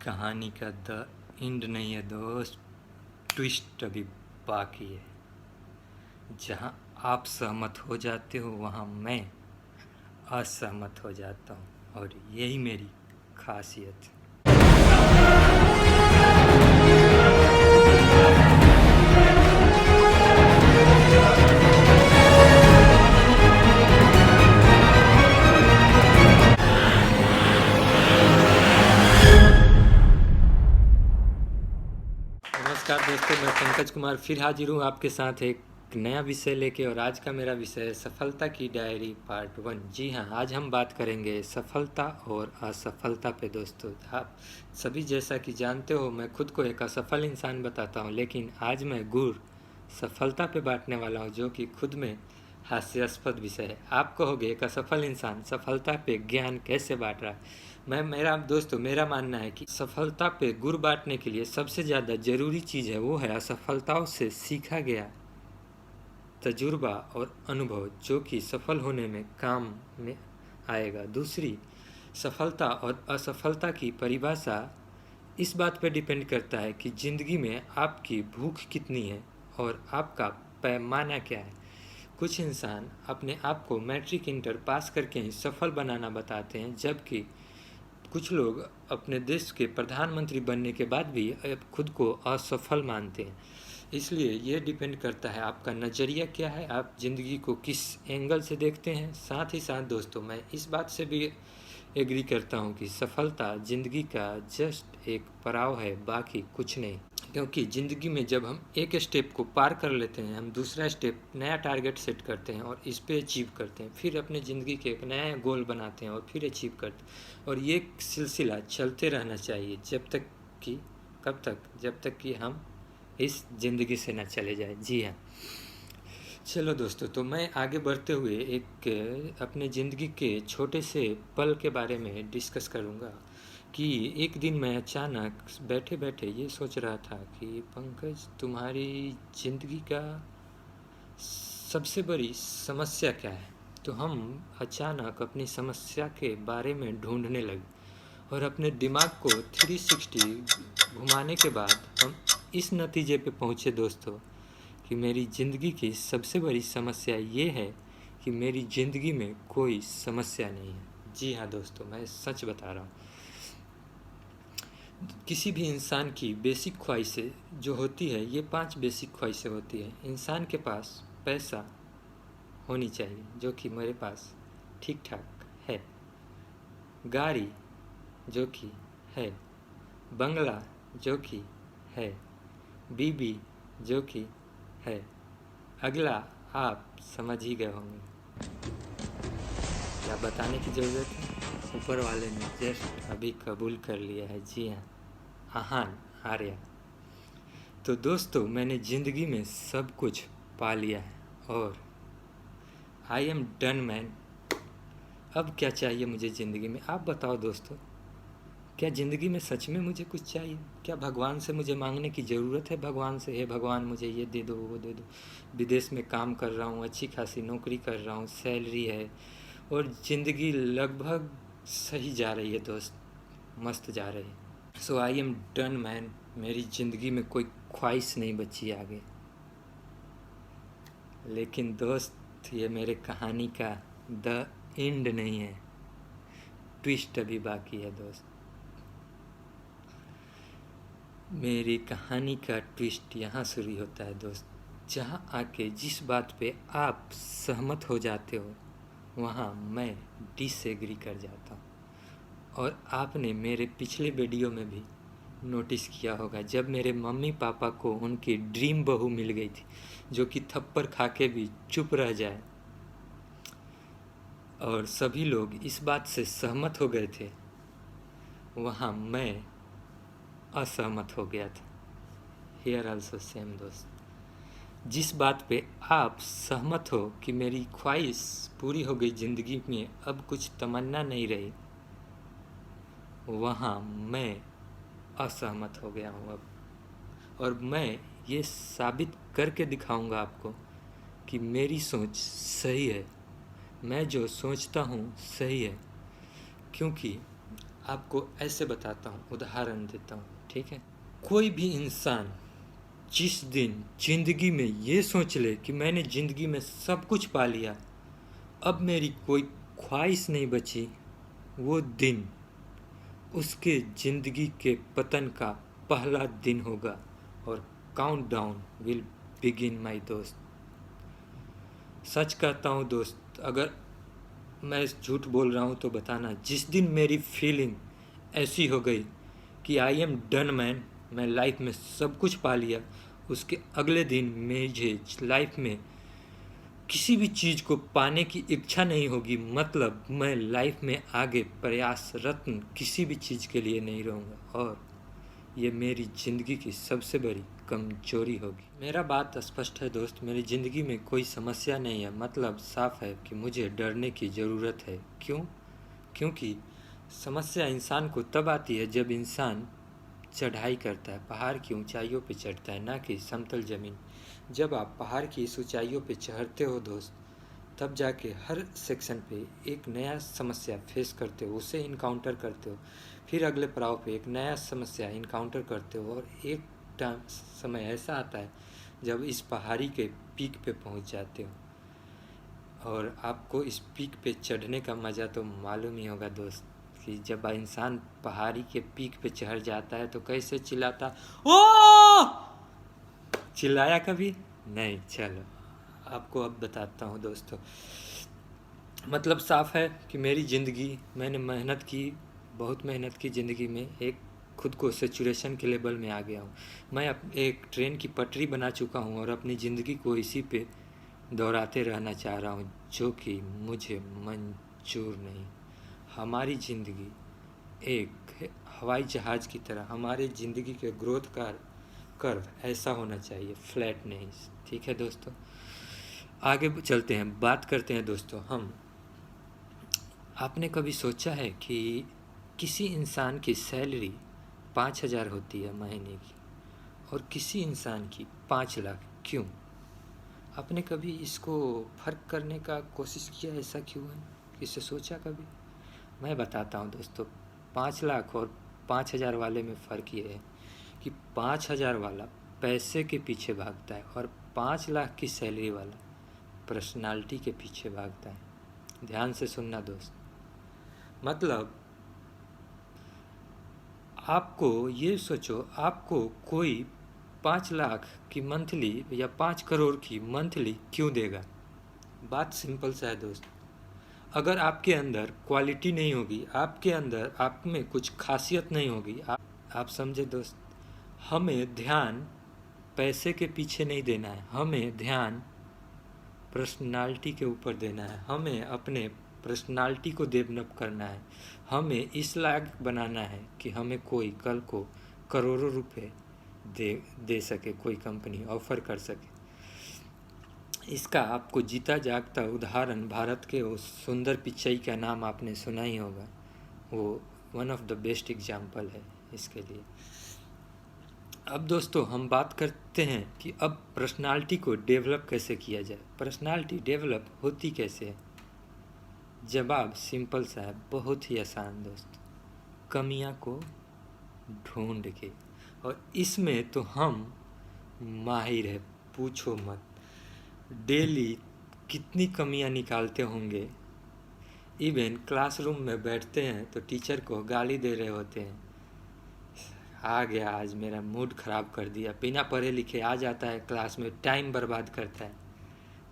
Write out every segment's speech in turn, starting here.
कहानी का the end नहीं है दोस्त, ट्विस्ट अभी बाकी है। जहाँ आप सहमत हो जाते हो वहाँ मैं असहमत हो जाता हूँ, और यही मेरी खासियत है। नमस्कार दोस्तों, मैं पंकज कुमार फिर हाजिर हूँ आपके साथ एक नया विषय लेके। और आज का मेरा विषय है सफलता की डायरी पार्ट 1। जी हाँ, आज हम बात करेंगे सफलता और असफलता पे। दोस्तों, आप सभी जैसा कि जानते हो, मैं खुद को एक असफल इंसान बताता हूँ, लेकिन आज मैं गुर सफलता पे बांटने वाला हूँ, जो कि खुद में हास्यास्पद विषय है। आप कहोगे एक असफल इंसान सफलता पे ज्ञान कैसे बांट रहा है। मेरा मानना है कि सफलता पे गुर बांटने के लिए सबसे ज़्यादा ज़रूरी चीज़ है वो है असफलताओं से सीखा गया तजुर्बा और अनुभव, जो कि सफल होने में काम में आएगा। दूसरी, सफलता और असफलता की परिभाषा इस बात पर डिपेंड करता है कि ज़िंदगी में आपकी भूख कितनी है और आपका पैमाना क्या है। कुछ इंसान अपने आप को मैट्रिक इंटर पास करके ही सफल बनाना बताते हैं, जबकि कुछ लोग अपने देश के प्रधानमंत्री बनने के बाद भी खुद को असफल मानते हैं। इसलिए ये डिपेंड करता है आपका नज़रिया क्या है, आप ज़िंदगी को किस एंगल से देखते हैं। साथ ही साथ दोस्तों, मैं इस बात से भी एग्री करता हूँ कि सफलता ज़िंदगी का जस्ट एक पड़ाव है, बाकी कुछ नहीं। क्योंकि ज़िंदगी में जब हम एक स्टेप को पार कर लेते हैं, हम दूसरा स्टेप नया टारगेट सेट करते हैं और इस पे अचीव करते हैं, फिर अपने ज़िंदगी के एक नया गोल बनाते हैं और फिर अचीव करते हैं। और ये सिलसिला चलते रहना चाहिए कब तक, जब तक कि हम इस ज़िंदगी से न चले जाए। जी हाँ, चलो दोस्तों, तो मैं आगे बढ़ते हुए एक अपने ज़िंदगी के छोटे से पल के बारे में डिस्कस करूँगा कि एक दिन मैं अचानक बैठे बैठे ये सोच रहा था कि पंकज, तुम्हारी ज़िंदगी का सबसे बड़ी समस्या क्या है। तो हम अचानक अपनी समस्या के बारे में ढूंढने लगे और अपने दिमाग को 360 घुमाने के बाद हम इस नतीजे पे पहुँचे दोस्तों कि मेरी ज़िंदगी की सबसे बड़ी समस्या ये है कि मेरी ज़िंदगी में कोई समस्या नहीं है। जी हाँ दोस्तों, मैं सच बता रहा हूँ। किसी भी इंसान की बेसिक ख्वाहिशें जो होती है, ये 5 बेसिक ख्वाहिशें होती है। इंसान के पास पैसा होनी चाहिए, जो कि मेरे पास ठीक ठाक है। गाड़ी जो कि है। बंगला जो कि है। बीबी जो कि है। अगला आप समझ ही गए होंगे, क्या बताने की ज़रूरत है। ऊपर वाले ने जस्ट अभी कबूल कर लिया है। जी हाँ, आहान आर्या। तो दोस्तों, मैंने ज़िंदगी में सब कुछ पा लिया है और आई एम डन मैन। अब क्या चाहिए मुझे ज़िंदगी में, आप बताओ दोस्तों। क्या ज़िंदगी में सच में मुझे कुछ चाहिए? क्या भगवान से मुझे मांगने की ज़रूरत है? भगवान से, हे भगवान मुझे ये दे दो, वो दे दो। विदेश में काम कर रहा हूँ, अच्छी खासी नौकरी कर रहा हूँ, सैलरी है और ज़िंदगी लगभग सही जा रही है दोस्त, मस्त जा रही है। सो आई एम डन मैन। मेरी ज़िंदगी में कोई ख्वाहिश नहीं बची आगे। लेकिन दोस्त, ये मेरे कहानी का द एंड नहीं है, ट्विस्ट अभी बाकी है दोस्त। मेरी कहानी का ट्विस्ट यहाँ शुरू होता है दोस्त, जहाँ आके जिस बात पे आप सहमत हो जाते हो वहाँ मैं डिसएग्री कर जाता हूँ। और आपने मेरे पिछले वीडियो में भी नोटिस किया होगा, जब मेरे मम्मी पापा को उनकी ड्रीम बहू मिल गई थी, जो कि थप्पड़ खा के भी चुप रह जाए, और सभी लोग इस बात से सहमत हो गए थे, वहाँ मैं असहमत हो गया था। हियर आल्सो सेम दोस्त। जिस बात पे आप सहमत हो कि मेरी ख्वाहिश पूरी हो गई, ज़िंदगी में अब कुछ तमन्ना नहीं रही, वहाँ मैं असहमत हो गया हूँ अब। और मैं ये साबित करके दिखाऊंगा आपको कि मेरी सोच सही है, मैं जो सोचता हूँ सही है। क्योंकि आपको ऐसे बताता हूँ, उदाहरण देता हूँ, ठीक है। कोई भी इंसान जिस दिन जिंदगी में ये सोच ले कि मैंने जिंदगी में सब कुछ पा लिया, अब मेरी कोई ख्वाहिश नहीं बची, वो दिन उसके जिंदगी के पतन का पहला दिन होगा और काउंटडाउन विल बिगिन माय दोस्त। सच कहता हूँ दोस्त, अगर मैं झूठ बोल रहा हूँ तो बताना। जिस दिन मेरी फीलिंग ऐसी हो गई कि आई एम डन मैन, मैं लाइफ में सब कुछ पा लिया, उसके अगले दिन मुझे लाइफ में किसी भी चीज़ को पाने की इच्छा नहीं होगी। मतलब मैं लाइफ में आगे प्रयासरत किसी भी चीज़ के लिए नहीं रहूँगा और ये मेरी ज़िंदगी की सबसे बड़ी कमजोरी होगी। मेरा बात स्पष्ट है दोस्त, मेरी ज़िंदगी में कोई समस्या नहीं है। मतलब साफ है कि मुझे डरने की ज़रूरत है। क्यों? क्योंकि समस्या इंसान को तब आती है जब इंसान चढ़ाई करता है, पहाड़ की ऊंचाइयों पे चढ़ता है, ना कि समतल ज़मीन। जब आप पहाड़ की इस ऊंचाइयों पे चढ़ते हो दोस्त, तब जाके हर सेक्शन पे एक नया समस्या फेस करते हो, उसे इनकाउंटर करते हो, फिर अगले पड़ाव पे एक नया समस्या इनकाउंटर करते हो और एक समय ऐसा आता है जब इस पहाड़ी के पीक पे पहुंच जाते हो। और आपको इस पीक पे चढ़ने का मज़ा तो मालूम ही होगा दोस्त, कि जब इंसान पहाड़ी के पीक पे चढ़ जाता है तो कैसे चिल्लाता, ओ! चिल्लाया कभी नहीं? चलो आपको अब बताता हूँ दोस्तों। मतलब साफ है कि मेरी ज़िंदगी, मैंने मेहनत की, बहुत मेहनत की ज़िंदगी में, एक खुद को सेचुरेशन के लेवल में आ गया हूँ। मैं एक ट्रेन की पटरी बना चुका हूँ और अपनी ज़िंदगी को इसी पे दोहराते रहना चाह रहा हूँ, जो कि मुझे मंजूर नहीं। हमारी ज़िंदगी एक हवाई जहाज़ की तरह, हमारी ज़िंदगी के ग्रोथ का कर्व ऐसा होना चाहिए, फ्लैट नहीं। ठीक है दोस्तों, आगे चलते हैं, बात करते हैं दोस्तों। आपने कभी सोचा है कि किसी इंसान की सैलरी 5,000 होती है महीने की और किसी इंसान की 5 लाख? क्यों? आपने कभी इसको फ़र्क करने का कोशिश किया, ऐसा क्यों है? इसे सोचा कभी? मैं बताता हूँ दोस्तों, 5 लाख और 5,000 वाले में फ़र्क ये है कि 5,000 वाला पैसे के पीछे भागता है और 5 लाख की सैलरी वाला पर्सनालिटी के पीछे भागता है। ध्यान से सुनना दोस्त। मतलब आपको ये सोचो, आपको कोई 5 लाख की मंथली या 5 करोड़ की मंथली क्यों देगा? बात सिंपल सा है दोस्त। अगर आपके अंदर क्वालिटी नहीं होगी, आपके अंदर आप में कुछ खासियत नहीं होगी, आप समझे दोस्त। हमें ध्यान पैसे के पीछे नहीं देना है, हमें ध्यान पर्सनालिटी के ऊपर देना है। हमें अपने पर्सनालिटी को डेवलप करना है। हमें इस लायक बनाना है कि हमें कोई कल को करोड़ों रुपए दे सके, कोई कंपनी ऑफर कर सके। इसका आपको जीता जागता उदाहरण भारत के उस सुंदर पिचई का नाम आपने सुना ही होगा। वो one of the best example है इसके लिए। अब दोस्तों हम बात करते हैं कि अब पर्सनालिटी को डेवलप कैसे किया जाए। पर्सनालिटी डेवलप होती कैसे है? जवाब सिंपल सा है, बहुत ही आसान दोस्त। कमियां को ढूंढ के, और इसमें तो हम माहिर है, पूछो मत। डेली कितनी कमियां निकालते होंगे। इवन क्लासरूम में बैठते हैं तो टीचर को गाली दे रहे होते हैं, आ गया आज मेरा मूड ख़राब कर दिया, बिना पढ़े लिखे आ जाता है क्लास में, टाइम बर्बाद करता है।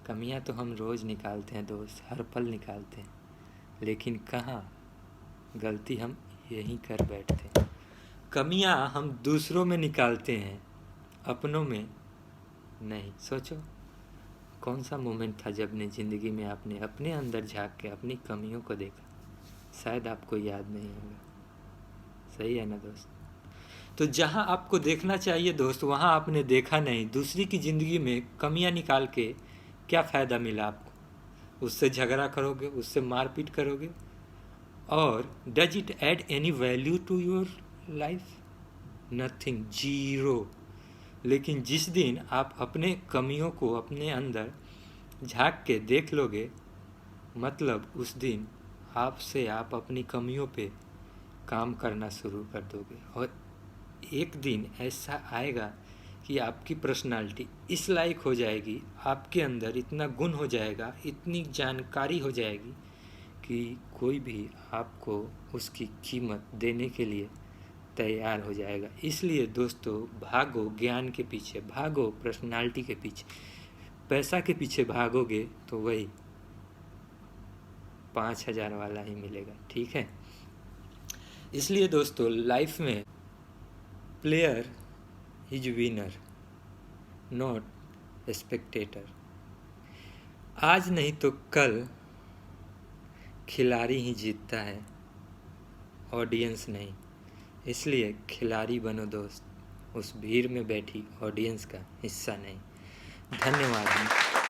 कमियां तो हम रोज़ निकालते हैं दोस्त, हर पल निकालते हैं, लेकिन कहाँ, गलती हम यहीं कर बैठते हैं। कमियां हम दूसरों में निकालते हैं, अपनों में नहीं। सोचो कौन सा मोमेंट था जब ने ज़िंदगी में आपने अपने अंदर झांक के अपनी कमियों को देखा? शायद आपको याद नहीं होगा। सही है ना दोस्त? तो जहाँ आपको देखना चाहिए दोस्त, वहाँ आपने देखा नहीं। दूसरी की ज़िंदगी में कमियां निकाल के क्या फ़ायदा मिला आपको? उससे झगड़ा करोगे, उससे मारपीट करोगे, और does it add any value to your life? Nothing, zero. लेकिन जिस दिन आप अपने कमियों को अपने अंदर झांक के देख लोगे, मतलब उस दिन आप अपनी कमियों पे काम करना शुरू कर दोगे। और एक दिन ऐसा आएगा कि आपकी पर्सनालिटी इस लायक हो जाएगी, आपके अंदर इतना गुण हो जाएगा, इतनी जानकारी हो जाएगी कि कोई भी आपको उसकी कीमत देने के लिए तैयार हो जाएगा। इसलिए दोस्तों, भागो ज्ञान के पीछे, भागो पर्सनालिटी के पीछे। पैसा के पीछे भागोगे तो वही 5,000 वाला ही मिलेगा, ठीक है। इसलिए दोस्तों, लाइफ में player is winner, not Spectator. आज नहीं तो कल खिलाड़ी ही जीतता है, ऑडियंस नहीं। इसलिए खिलाड़ी बनो दोस्त, उस भीड़ में बैठी ऑडियंस का हिस्सा नहीं। धन्यवाद।